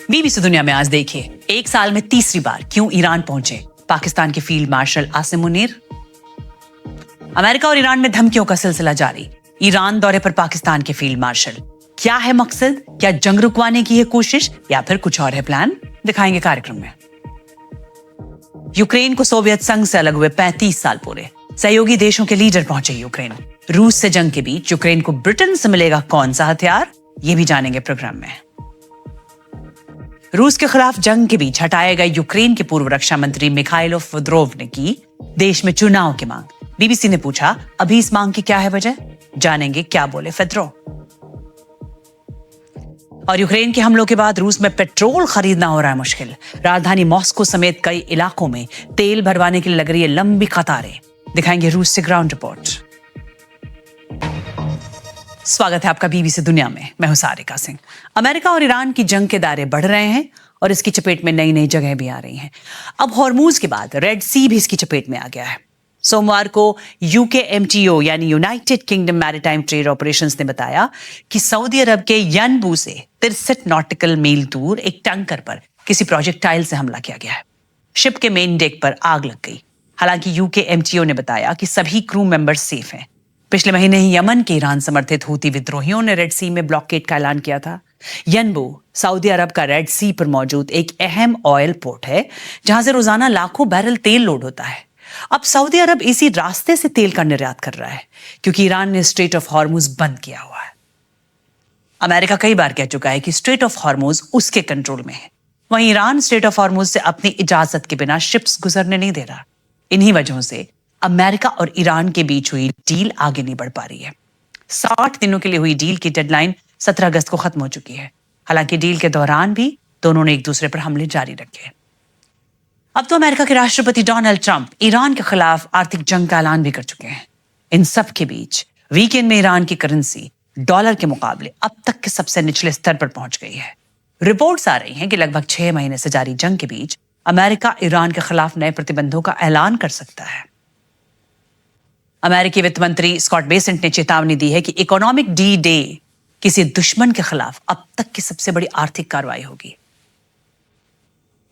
BBC दुनिया में आज देखिए, एक साल में तीसरी बार क्यों ईरान पहुंचे पाकिस्तान के field marshal Asim Munir. America और ईरान में धमकियों का सिलसिला जारी, ईरान दौरे पर पाकिस्तान के फील्ड मार्शल। क्या है मकसद? क्या जंग रुकवाने की है कोशिश या फिर कुछ और है प्लान? दिखाएंगे कार्यक्रम में। यूक्रेन को सोवियत संघ से अलग हुए 35 साल पूरे, सहयोगी देशों के लीडर पहुंचे यूक्रेन। रूस से जंग के बीच यूक्रेन को ब्रिटेन से मिलेगा कौन सा हथियार, ये भी जानेंगे प्रोग्राम में। रूस के खिलाफ जंग के बीच हटाए गए यूक्रेन के पूर्व रक्षा मंत्री मिखाइलो फुदरोव ने की देश में चुनाव की मांग। बीबीसी ने पूछा, अभी इस मांग की क्या है वजह? जानेंगे क्या बोले फुदरोव। और यूक्रेन के हमलों के बाद रूस में पेट्रोल खरीदना हो रहा है मुश्किल। राजधानी मॉस्को समेत कई इलाकों में तेल भरवाने के लिए लग रही है लंबी कतारें। दिखाएंगे रूस से ग्राउंड रिपोर्ट। स्वागत है आपका बीबीसी दुनिया में, मैं हूं सारिका सिंह। अमेरिका और ईरान की जंग के दायरे बढ़ रहे हैं और इसकी चपेट में नई नई जगह भी आ रही हैं। अब हॉर्मूज के बाद रेड सी भी इसकी चपेट में आ गया है। सोमवार को यूकेएमटीओ यानी United kingdom maritime trade operations ने बताया कि सऊदी अरब के यनबू से 63 नॉटिकल मील दूर एक टैंकर पर किसी प्रोजेक्टाइल से हमला किया गया है। शिप के मेन डेक पर आग लग गई। हालांकि यूकेएमटीओ ने बताया कि सभी क्रू मेंबर्स सेफ हैं। पिछले महीने ही यमन के ईरान समर्थित हूती विद्रोहियों ने रेड सी में ब्लॉकेड का ऐलान किया था। यनबू सऊदी अरब का रेड सी पर मौजूद एक अहम ऑयल पोर्ट है जहां से रोजाना लाखों बैरल तेल लोड होता है। अब सऊदी अरब इसी रास्ते से तेल का निर्यात कर रहा है क्योंकि ईरान ने स्ट्रेट ऑफ हॉर्मुज बंद किया हुआ है। अमेरिका कई बार कह चुका है कि स्ट्रेट ऑफ हॉर्मुज उसके कंट्रोल में है, वहीं ईरान स्ट्रेट ऑफ हॉर्मुज से अपनी इजाजत के बिना शिप्स गुजरने नहीं दे रहा। इन्हीं वजहों से अमेरिका और ईरान के बीच हुई डील आगे नहीं बढ़ पा रही है। 60 दिनों के लिए हुई डील की डेडलाइन 17 अगस्त को खत्म हो चुकी है। हालांकि डील के दौरान भी दोनों ने एक दूसरे पर हमले जारी रखे। अब तो अमेरिका के राष्ट्रपति डोनाल्ड ट्रंप ईरान के खिलाफ आर्थिक जंग का ऐलान भी कर चुके हैं। इन सब के बीच वीकेंड में ईरान की करेंसी डॉलर के मुकाबले अब तक के सबसे निचले स्तर पर पहुंच गई है। रिपोर्ट्स आ रही हैं कि लगभग 6 महीने से जारी जंग के बीच अमेरिका ईरान के खिलाफ नए प्रतिबंधों का ऐलान कर सकता है। अमेरिकी वित्त मंत्री स्कॉट बेसेंट ने चेतावनी दी है कि इकोनॉमिक डी डे किसी दुश्मन के खिलाफ अब तक की सबसे बड़ी आर्थिक कार्रवाई होगी।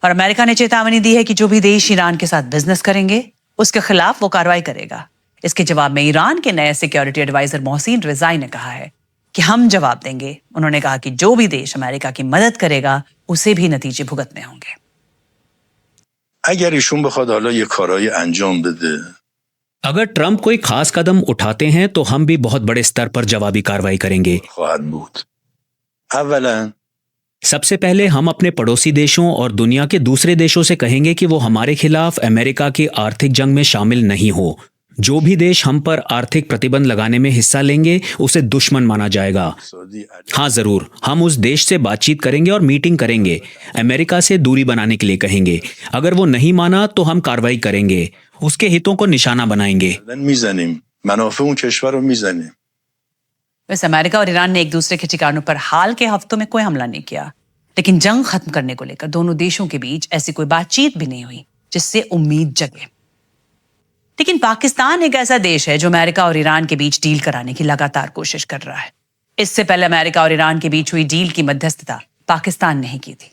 और अमेरिका ने चेतावनी दी है कि जो भी देश ईरान के साथ बिजनेस करेंगे उसके खिलाफ वो कार्रवाई करेगा। इसके जवाब में ईरान के नए सिक्योरिटी एडवाइजर मोहसिन रिजाई ने कहा है कि हम जवाब देंगे। उन्होंने कहा कि जो भी देश अमेरिका की मदद करेगा उसे भी नतीजे भुगतने होंगे। अगर इशून बख्वाद हाला ये काराई अंजाम बदे, अगर ट्रंप कोई खास कदम उठाते हैं तो हम भी बहुत बड़े स्तर पर जवाबी कार्रवाई करेंगे। सबसे पहले हम अपने पड़ोसी देशों और दुनिया के दूसरे देशों से कहेंगे कि वो हमारे खिलाफ अमेरिका की आर्थिक जंग में शामिल नहीं हो। जो भी देश हम पर आर्थिक प्रतिबंध लगाने में हिस्सा लेंगे उसे दुश्मन माना जाएगा। हाँ जरूर, हम उस देश से बातचीत करेंगे और मीटिंग करेंगे, अमेरिका से दूरी बनाने के लिए कहेंगे। अगर वो नहीं माना तो हम कार्रवाई करेंगे, उसके हितों को निशाना बनाएंगे। वैसे अमेरिका और ईरान ने एक दूसरे के ठिकानों पर हाल के हफ्तों में कोई हमला नहीं किया, लेकिन जंग खत्म करने को लेकर दोनों देशों के बीच ऐसी कोई बातचीत भी नहीं हुई जिससे उम्मीद जगे। लेकिन पाकिस्तान एक ऐसा देश है जो अमेरिका और ईरान के बीच डील कराने की लगातार कोशिश कर रहा है। इससे पहले अमेरिका और ईरान के बीच हुई डील की मध्यस्थता पाकिस्तान ने ही की थी।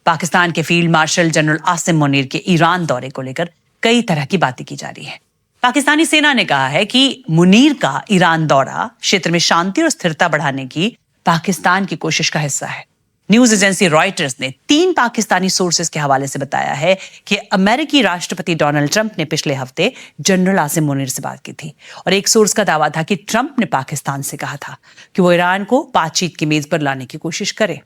पाकिस्तान के field marshal general Asim Munir के ईरान दौरे को लेकर कई तरह की बातें की जा रही है। पाकिस्तानी सेना ने कहा है कि मुनीर का ईरान दौरा क्षेत्र में शांति और स्थिरता बढ़ाने की पाकिस्तान की कोशिश का हिस्सा है। न्यूज एजेंसी रॉयटर्स ने 3 पाकिस्तानी सोर्सेज के हवाले से बताया है कि अमेरिकी राष्ट्रपति डोनाल्ड ट्रंप ने पिछले हफ्ते जनरल आसिम मुनीर से बात की थी और एक सोर्स का दावा था कि ट्रंप ने पाकिस्तान से कहा था कि वो ईरान को बातचीत की मेज पर लाने की कोशिश करे।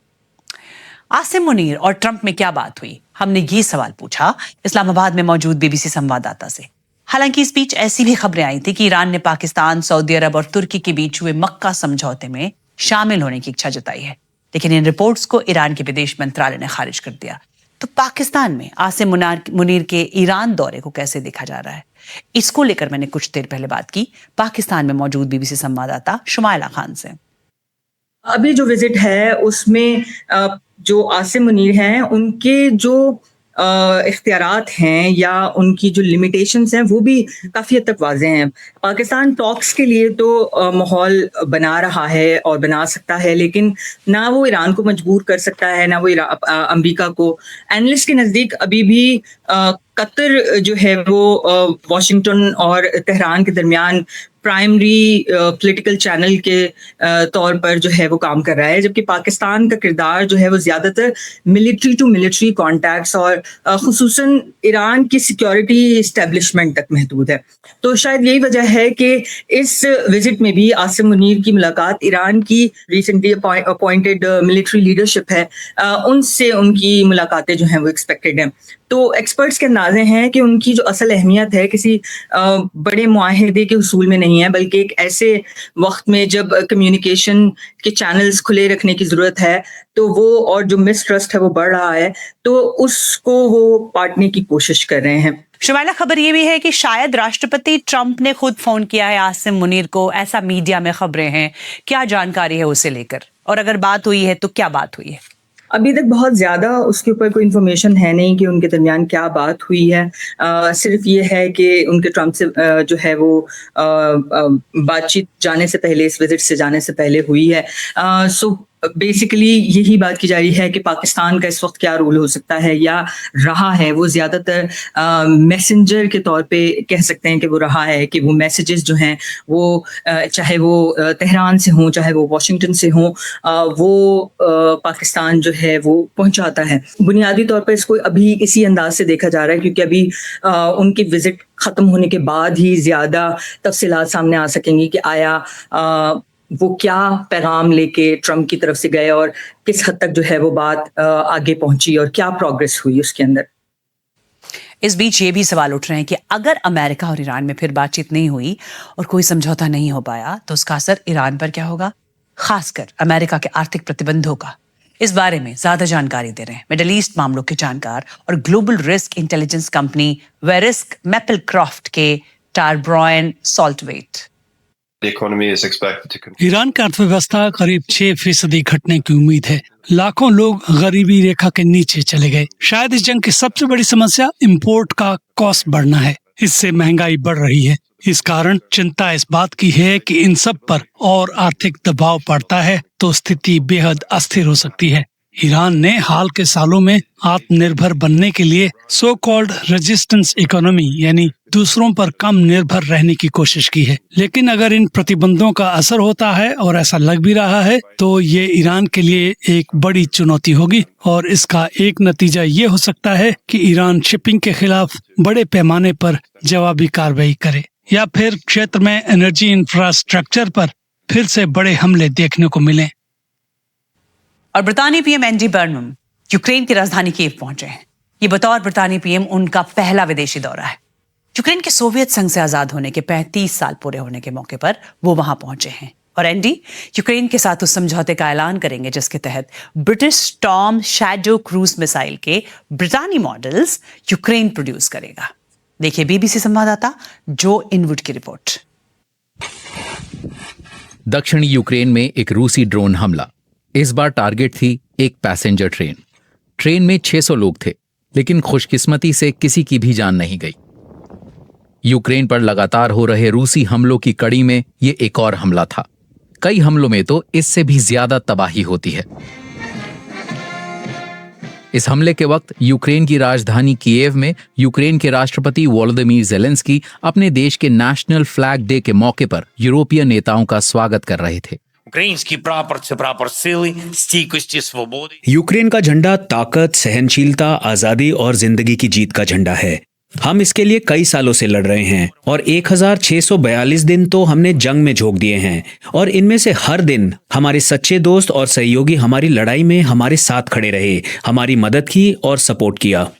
आसिम मुनीर और ट्रंप में क्या बात हुई, हमने ये सवाल पूछा इस्लामाबाद में मौजूद बीबीसी संवाददाता से। हालांकि इस बीच ऐसी भी खबरें आई थी कि ईरान ने पाकिस्तान, सऊदी अरब और तुर्की के बीच हुए मक्का समझौते में शामिल होने की इच्छा जताई है, लेकिन इन रिपोर्ट्स को ईरान के विदेश मंत्रालय ने खारिज कर दिया। तो पाकिस्तान में आसिम मुनीर के ईरान दौरे को कैसे देखा जा रहा है, इसको लेकर मैंने कुछ देर पहले बात की पाकिस्तान में मौजूद बीबीसी संवाददाता शुमाइला खान से। अभी जो विजिट है उसमें जो आसिम मुनीर हैं उनके जो इख्तियारात हैं या उनकी जो लिमिटेशंस हैं वो भी काफ़ी हद तक वाज़ेह हैं। पाकिस्तान टॉक्स के लिए तो माहौल बना रहा है और बना सकता है, लेकिन ना वो ईरान को मजबूर कर सकता है, ना वो अमेरिका को। एनालिस्ट के नज़दीक अभी भी कतर जो है वो वाशिंगटन और तेहरान के दरमियान प्राइमरी पॉलिटिकल चैनल के तौर पर जो है वो काम कर रहा है, जबकि पाकिस्तान का किरदार जो है वो ज़्यादातर मिलिट्री टू मिलिट्री कॉन्टैक्ट्स और ख़ुसूसन ईरान की सिक्योरिटी इस्टेब्लिशमेंट तक महदूद है। तो शायद यही वजह है कि इस विजिट में भी आसिम मुनीर की मुलाकात ईरान की रिसेंटली अपॉइंटेड मिलिट्री लीडरशिप है, उनसे उनकी मुलाकातें जो हैं वो एक्सपेक्टेड हैं। तो एक्सपर्ट्स के अंदाजे हैं कि उनकी जो असल अहमियत है किसी बड़े मुआहदे के उसूल में नहीं है, बल्कि एक ऐसे वक्त में जब कम्युनिकेशन के चैनल्स खुले रखने की ज़रूरत है, तो वो और जो मिसट्रस्ट है वो बढ़ रहा है, तो उसको वो पाटने की कोशिश कर रहे हैं। शुमाइला, खबर ये भी है कि शायद राष्ट्रपति ट्रंप ने खुद फोन किया है आसिम मुनीर को, ऐसा मीडिया में खबरें हैं। क्या जानकारी है उसे लेकर, और अगर बात हुई है तो क्या बात हुई है? अभी तक बहुत ज़्यादा उसके ऊपर कोई इन्फॉर्मेशन है नहीं कि उनके दरमियान क्या बात हुई है। सिर्फ ये है कि उनके ट्रंप से जो है वो बातचीत जाने से पहले, इस विजिट से जाने से पहले हुई है। सो बेसिकली यही बात की जा रही है कि पाकिस्तान का इस वक्त क्या रोल हो सकता है या रहा है। वो ज़्यादातर मैसेंजर के तौर पे कह सकते हैं कि वो रहा है, कि वो मैसेजेस जो हैं वो चाहे वो तेहरान से हों, चाहे वो वाशिंगटन से हों, वो पाकिस्तान जो है वो पहुंचाता है। बुनियादी तौर पर इसको अभी इसी अंदाज से देखा जा रहा है, क्योंकि अभी उनकी विजिट ख़त्म होने के बाद ही ज़्यादा तफसीलात सामने आ सकेंगी कि आया वो क्या पैगाम लेके ट्रंप की तरफ से गए और किस हद तक जो है वो बात आगे पहुंची और क्या प्रोग्रेस हुई उसके अंदर। इस बीच ये भी सवाल उठ रहे हैं कि अगर अमेरिका और ईरान में फिर बातचीत नहीं हुई और कोई समझौता नहीं हो पाया, तो उसका असर ईरान पर क्या होगा, खासकर अमेरिका के आर्थिक प्रतिबंधों का। इस बारे में ज्यादा जानकारी दे रहे हैं मिडिल ईस्ट मामलों के जानकार और ग्लोबल रिस्क इंटेलिजेंस कंपनी वेरिस्क मैपलक्रॉफ्ट के टारब्रॉयन सॉल्टवेट। ईरान की अर्थव्यवस्था करीब 6% घटने की उम्मीद है। लाखों लोग गरीबी रेखा के नीचे चले गए। शायद इस जंग की सबसे बड़ी समस्या इंपोर्ट का कॉस्ट बढ़ना है। इससे महंगाई बढ़ रही है। इस कारण चिंता इस बात की है कि इन सब पर और आर्थिक दबाव पड़ता है तो स्थिति बेहद अस्थिर हो सकती है। ईरान ने हाल के सालों में आत्मनिर्भर बनने के लिए सो कॉल्ड रेजिस्टेंस इकोनॉमी यानी दूसरों पर कम निर्भर रहने की कोशिश की है, लेकिन अगर इन प्रतिबंधों का असर होता है, और ऐसा लग भी रहा है, तो ये ईरान के लिए एक बड़ी चुनौती होगी। और इसका एक नतीजा ये हो सकता है कि ईरान शिपिंग के खिलाफ बड़े पैमाने पर जवाबी कार्रवाई करे, या फिर क्षेत्र में एनर्जी इंफ्रास्ट्रक्चर पर फिर से बड़े हमले देखने को मिले। और ब्रितानी पीएम एंडी बर्नम यूक्रेन की राजधानी कीव पहुंचे हैं। ये बतौर ब्रितानी पीएम उनका पहला विदेशी दौरा है। यूक्रेन के सोवियत संघ से आजाद होने के 35 साल पूरे होने के मौके पर वो वहां पहुंचे हैं, और एंडी यूक्रेन के साथ उस समझौते का ऐलान करेंगे जिसके तहत British storm shadow cruise missile के ब्रिटानी मॉडल्स यूक्रेन प्रोड्यूस करेगा। देखिए बीबीसी संवाददाता जो इनवुड की रिपोर्ट। दक्षिणी यूक्रेन में एक रूसी ड्रोन हमला। इस बार टारगेट थी एक पैसेंजर ट्रेन। ट्रेन में 600 लोग थे, लेकिन खुशकिस्मती से किसी की भी जान नहीं गई। यूक्रेन पर लगातार हो रहे रूसी हमलों की कड़ी में ये एक और हमला था। कई हमलों में तो इससे भी ज्यादा तबाही होती है। इस हमले के वक्त यूक्रेन की राजधानी कीव में यूक्रेन के राष्ट्रपति वोलोदिमीर ज़ेलेंस्की अपने देश के नेशनल फ्लैग डे के मौके पर यूरोपीय नेताओं का स्वागत कर रहे थे। Український прапор – це прапор сили, стійкості, свободи. यूक्रेन का झंडा ताकत, सहनशीलता, आजादी और जिंदगी की जीत का झंडा है। हम इसके लिए कई सालों से लड़ रहे हैं और 1642 दिन तो हमने जंग में झोंक दिए हैं, और इनमें से हर दिन हमारे सच्चे दोस्त और सहयोगी हमारी लड़ाई में हमारे साथ खड़े रहे, हमारी मदद की और सपोर्ट किया।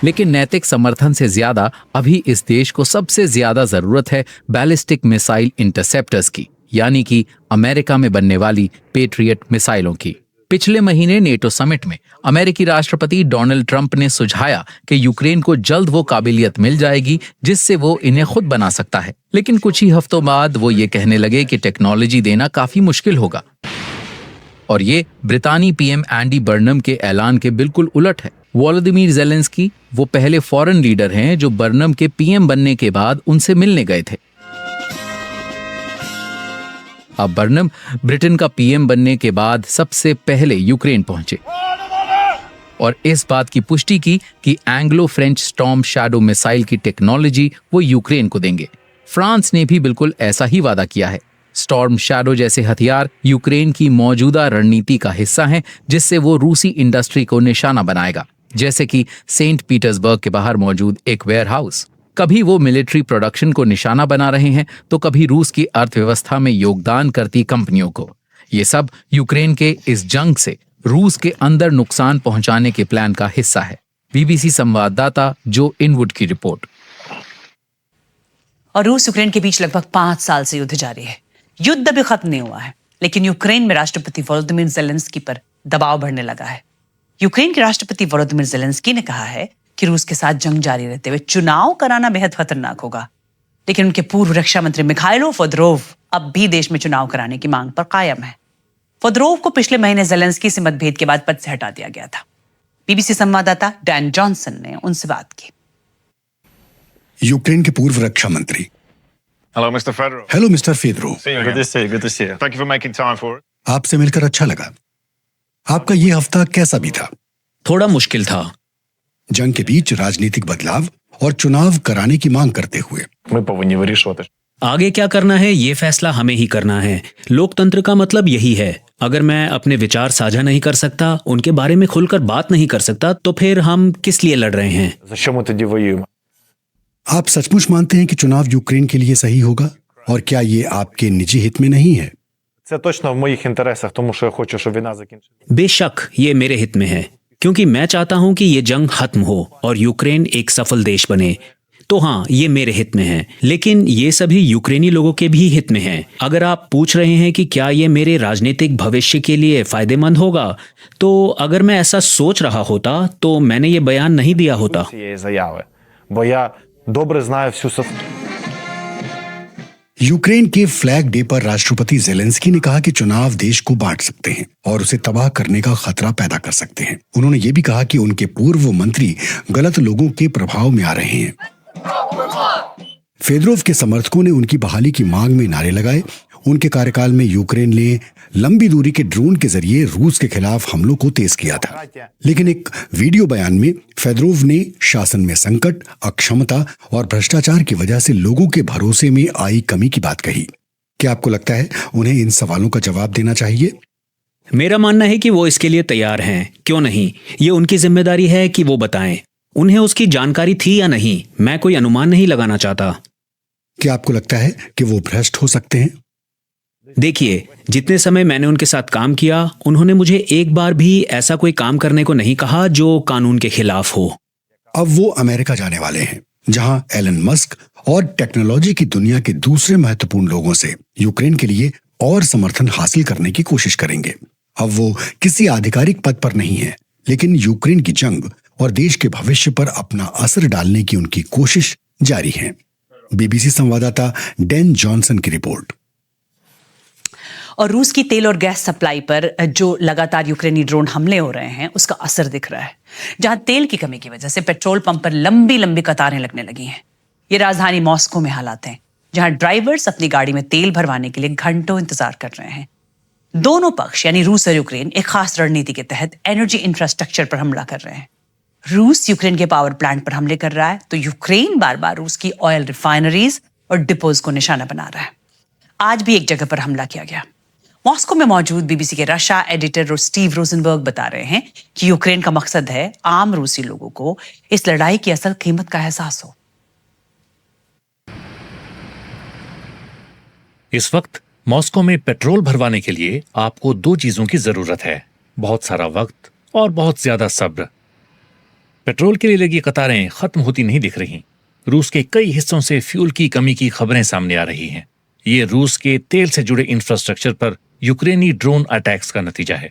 लेकिन नैतिक समर्थन से ज्यादा अभी इस देश को सबसे ज्यादा जरूरत है बैलिस्टिक मिसाइल इंटरसेप्टर्स की, यानी कि अमेरिका में बनने वाली पेट्रियट मिसाइलों की। पिछले महीने नेटो समिट में अमेरिकी राष्ट्रपति डोनाल्ड ट्रंप ने सुझाया कि यूक्रेन को जल्द वो काबिलियत मिल जाएगी जिससे वो इन्हें खुद बना सकता है, लेकिन कुछ ही हफ्तों बाद वो ये कहने लगे कि टेक्नोलॉजी देना काफी मुश्किल होगा। और ये ब्रितानी पीएम एंडी बर्नम के ऐलान के बिल्कुल उलट है। वोलोदिमीर ज़ेलेंस्की वो पहले फॉरेन लीडर हैं जो बर्नम के पीएम बनने के बाद उनसे मिलने गए थे। अब बर्नम ब्रिटेन का पीएम बनने के बाद सबसे पहले यूक्रेन पहुंचे और इस बात की पुष्टि की कि Anglo French storm shadow missile की टेक्नोलॉजी वो यूक्रेन को देंगे। फ्रांस ने भी बिल्कुल ऐसा ही वादा किया है। स्टॉर्म शैडो जैसे हथियार यूक्रेन की मौजूदा रणनीति का हिस्सा हैं, जिससे वो रूसी इंडस्ट्री को निशाना बनाएगा, जैसे कि सेंट पीटर्सबर्ग के बाहर मौजूद एक वेयरहाउस। कभी वो मिलिट्री प्रोडक्शन को निशाना बना रहे हैं तो कभी रूस की अर्थव्यवस्था में योगदान करती कंपनियों को। ये सब यूक्रेन के इस जंग से रूस के अंदर नुकसान पहुंचाने के प्लान का हिस्सा है। बीबीसी संवाददाता जो इनवुड की रिपोर्ट। और रूस यूक्रेन के बीच लगभग 5 साल से युद्ध जारी है। युद्ध अभी खत्म नहीं हुआ है, लेकिन यूक्रेन में राष्ट्रपति वोलोदिमीर ज़ेलेंस्की पर दबाव बढ़ने लगा है। यूक्रेन के राष्ट्रपति वोलोदिमीर ज़ेलेंस्की ने कहा है कि रूस के साथ जंग जारी रहते हुए चुनाव कराना बेहद खतरनाक होगा, लेकिन उनके पूर्व रक्षा मंत्री मिखाइलो फोदरोव अब भी देश में चुनाव कराने की मांग पर कायम है। फोदरोव को पिछले महीने ज़ेलेंस्की से मतभेद के बाद पद से हटा दिया गया था। बीबीसी संवाददाता डैन जॉनसन ने उनसे बात की। यूक्रेन के पूर्व रक्षा मंत्री। Hello, Mr. Fedorov. Hello mister Fedorov. Good to see you. Good to see you. Thank you for making time for it. आपसे मिलकर अच्छा लगा। आपका ये हफ्ता कैसा बीता? थोड़ा मुश्किल था। जंग के बीच राजनीतिक बदलाव और चुनाव कराने की मांग करते हुए Ми повинні вирішувати. आगे क्या करना है ये फैसला हमें ही करना है। लोकतंत्र का मतलब यही है। अगर मैं अपने विचार साझा नहीं कर सकता, उनके बारे में खुलकर बात नहीं कर सकता, तो फिर हम किस लिए लड़ रहे हैं? За що ми тоді воюємо? आप सचमुच मानते हैं कि चुनाव यूक्रेन के लिए सही होगा? और क्या ये आपके निजी हित में नहीं है? Це точно в моїх інтересах, тому що я хочу, щоб війна закінчилася. बेशक ये मेरे हित में है, क्योंकि मैं चाहता हूं कि ये जंग खत्म हो और यूक्रेन एक सफल देश बने। तो हाँ, ये मेरे हित में है, लेकिन ये सभी यूक्रेनी लोगों के भी हित में है। अगर आप पूछ रहे हैं कि क्या ये मेरे राजनीतिक भविष्य के लिए फायदेमंद होगा, तो अगर मैं ऐसा सोच रहा होता तो मैंने ये बयान नहीं दिया होता। Цієї заяви. Бо я добре знаю всю यूक्रेन के फ्लैग डे पर राष्ट्रपति ज़ेलेंस्की ने कहा कि चुनाव देश को बांट सकते हैं और उसे तबाह करने का खतरा पैदा कर सकते हैं। उन्होंने ये भी कहा कि उनके पूर्व मंत्री गलत लोगों के प्रभाव में आ रहे हैं। फेदरोव के समर्थकों ने उनकी बहाली की मांग में नारे लगाए। उनके कार्यकाल में यूक्रेन ने लंबी दूरी के ड्रोन के जरिए रूस के खिलाफ हमलों को तेज किया था, लेकिन एक वीडियो बयान में फेदरोव ने शासन में संकट, अक्षमता और भ्रष्टाचार की वजह से लोगों के भरोसे में आई कमी की बात कही। क्या आपको लगता है उन्हें इन सवालों का जवाब देना चाहिए? मेरा मानना है कि वो इसके लिए तैयार हैं। क्यों नहीं? ये उनकी जिम्मेदारी है कि वो बताएं। उन्हें उसकी जानकारी थी या नहीं, मैं कोई अनुमान नहीं लगाना चाहता। क्या आपको लगता है कि वो भ्रष्ट हो सकते हैं? देखिए, जितने समय मैंने उनके साथ काम किया, उन्होंने मुझे एक बार भी ऐसा कोई काम करने को नहीं कहा जो कानून के खिलाफ हो। अब वो अमेरिका जाने वाले हैं, जहां एलन मस्क और टेक्नोलॉजी की दुनिया के दूसरे महत्वपूर्ण लोगों से यूक्रेन के लिए और समर्थन हासिल करने की कोशिश करेंगे। अब वो किसी आधिकारिक पद पर नहीं है, लेकिन यूक्रेन की जंग और देश के भविष्य पर अपना असर डालने की उनकी कोशिश जारी है। बीबीसी संवाददाता डैन जॉनसन की रिपोर्ट। और रूस की तेल और गैस सप्लाई पर जो लगातार यूक्रेनी ड्रोन हमले हो रहे हैं, उसका असर दिख रहा है। जहां तेल की कमी की वजह से पेट्रोल पंप पर लंबी लंबी कतारें लगने लगी हैं। ये राजधानी मॉस्को में हालात हैं, जहां ड्राइवर्स अपनी गाड़ी में तेल भरवाने के लिए घंटों इंतजार कर रहे हैं। दोनों पक्ष यानी रूस और यूक्रेन एक खास रणनीति के तहत एनर्जी इंफ्रास्ट्रक्चर पर हमला कर रहे हैं। रूस यूक्रेन के पावर प्लांट पर हमले कर रहा है, तो यूक्रेन बार बार रूस की ऑयल रिफाइनरीज और डिपोज को निशाना बना रहा है। आज भी एक जगह पर हमला किया गया। मॉस्को में मौजूद बीबीसी के रशिया एडिटर स्टीव रोजनबर्ग बता रहे हैं कि यूक्रेन का मकसद है आम रूसी लोगों को इस लड़ाई की असल कीमत का एहसास हो। इस वक्त मॉस्को में पेट्रोल भरवाने के लिए आपको 2 चीजों की जरूरत है, बहुत सारा वक्त और बहुत ज्यादा सब्र। पेट्रोल के लिए लगी कतारें खत्म होती नहीं दिख रही। रूस के कई हिस्सों से फ्यूल की कमी की खबरें सामने आ रही हैं। ये रूस के तेल से जुड़े इंफ्रास्ट्रक्चर पर यूक्रेनी ड्रोन अटैक्स का नतीजा है।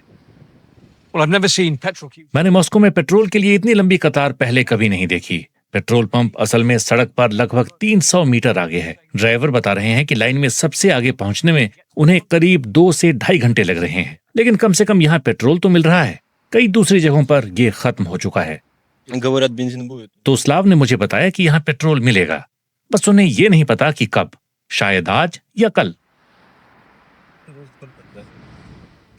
मैंने मॉस्को में पेट्रोल के लिए इतनी लंबी कतार पहले कभी नहीं देखी। पेट्रोल पंप असल में सड़क पर लगभग 300 मीटर आगे है। ड्राइवर बता रहे हैं कि लाइन में सबसे आगे पहुंचने में उन्हें करीब 2 से ढाई घंटे लग रहे हैं। लेकिन कम से कम यहाँ पेट्रोल तो मिल रहा है। कई दूसरी जगहों पर ये खत्म हो चुका है। तो स्लाव ने मुझे बताया कि यहाँ पेट्रोल मिलेगा, बस उन्हें ये नहीं पता कि कब, शायद आज या कल।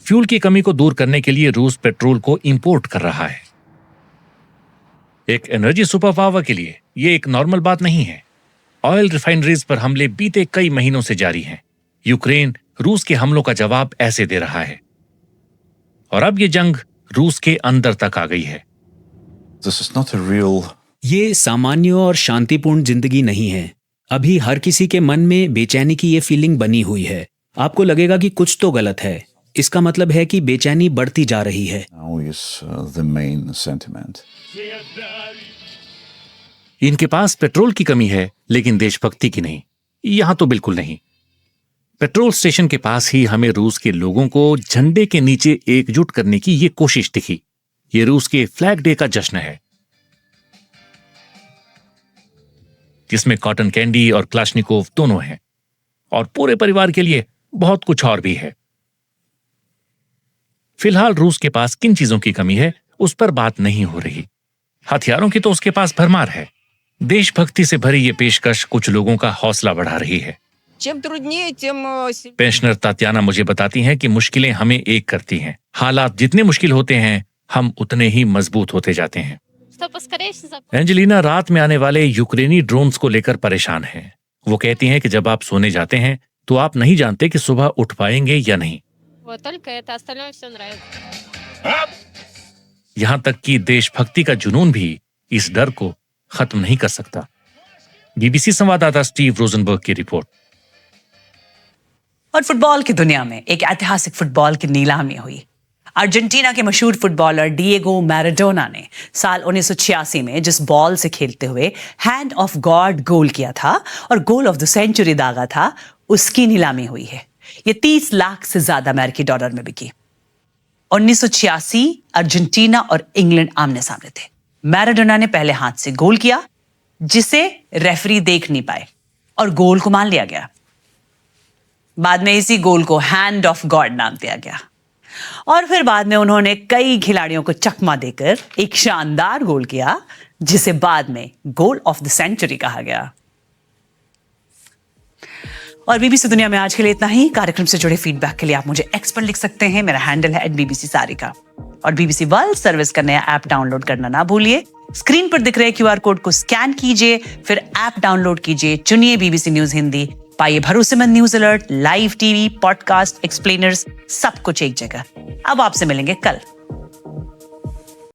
फ्यूल की कमी को दूर करने के लिए रूस पेट्रोल को इंपोर्ट कर रहा है। एक एनर्जी सुपर पावर के लिए ये एक नॉर्मल बात नहीं है। ऑयल रिफाइनरीज पर हमले बीते कई महीनों से जारी हैं। यूक्रेन रूस के हमलों का जवाब ऐसे दे रहा है और अब ये जंग रूस के अंदर तक आ गई है। ये सामान्य और शांतिपूर्ण जिंदगी नहीं है। अभी हर किसी के मन में बेचैनी की ये फीलिंग बनी हुई है। आपको लगेगा कि कुछ तो गलत है। इसका मतलब है कि बेचैनी बढ़ती जा रही है। इनके पास पेट्रोल की कमी है, लेकिन देशभक्ति की नहीं। यहां तो बिल्कुल नहीं। पेट्रोल स्टेशन के पास ही हमें रूस के लोगों को झंडे के नीचे एकजुट करने की ये कोशिश दिखी। ये रूस के फ्लैग डे का जश्न है, जिसमें कॉटन कैंडी और क्लाशनिकोव दोनों हैं, और पूरे परिवार के लिए बहुत कुछ और भी है। फिलहाल रूस के पास किन चीजों की कमी है उस पर बात नहीं हो रही। हथियारों की तो उसके पास भरमार है। देशभक्ति से भरी ये पेशकश कुछ लोगों का हौसला बढ़ा रही है। पेंशनर तात्याना मुझे बताती हैं कि मुश्किलें हमें एक करती हैं। हालात जितने मुश्किल होते हैं, हम उतने ही मजबूत होते जाते हैं। एंजेलिना रात में आने वाले यूक्रेनी ड्रोन्स को लेकर परेशान हैं। वो कहती हैं कि जब आप सोने जाते हैं तो आप नहीं जानते कि सुबह उठ पाएंगे या नहीं। यहां तक कि देशभक्ति का जुनून भी इस डर को खत्म नहीं कर सकता। बीबीसी संवाददाता स्टीव रोजनबर्ग की रिपोर्ट। और फुटबॉल की दुनिया में एक ऐतिहासिक फुटबॉल की नीलामी हुई। अर्जेंटीना के मशहूर फुटबॉलर डिएगो मैराडोना ने साल 1986 में जिस बॉल से खेलते हुए हैंड ऑफ गॉड गोल किया था और गोल ऑफ द सेंचुरी दागा था, उसकी नीलामी हुई है। ये 30 लाख से ज्यादा अमेरिकी डॉलर में बिकी। 1986 अर्जेंटीना और इंग्लैंड आमने सामने थे। मैराडोना ने पहले हाथ से गोल किया, जिसे रेफरी देख नहीं पाए, और गोल को मान लिया गया। बाद में इसी गोल को हैंड ऑफ गॉड नाम दिया गया, और फिर बाद में उन्होंने कई खिलाड़ियों को चकमा देकर एक शानदार गोल किया, जिसे बाद में गोल ऑफ द सेंचुरी कहा गया। और बीबीसी दुनिया में आज के लिए इतना ही। कार्यक्रम से जुड़े फीडबैक के लिए आप मुझे एक्स पर लिख सकते हैं। मेरा हैंडल है @BBC सारिका। और बीबीसी वर्ल्ड सर्विस का नया ऐप डाउनलोड करना ना भूलिए। स्क्रीन पर दिख रहे QR कोड को स्कैन कीजिए, फिर ऐप डाउनलोड कीजिए, चुनिए BBC न्यूज हिंदी, पाइए भरोसेमंद news alert, live TV, podcast, explainers, सब कुछ एक जगह। अब आपसे मिलेंगे कल।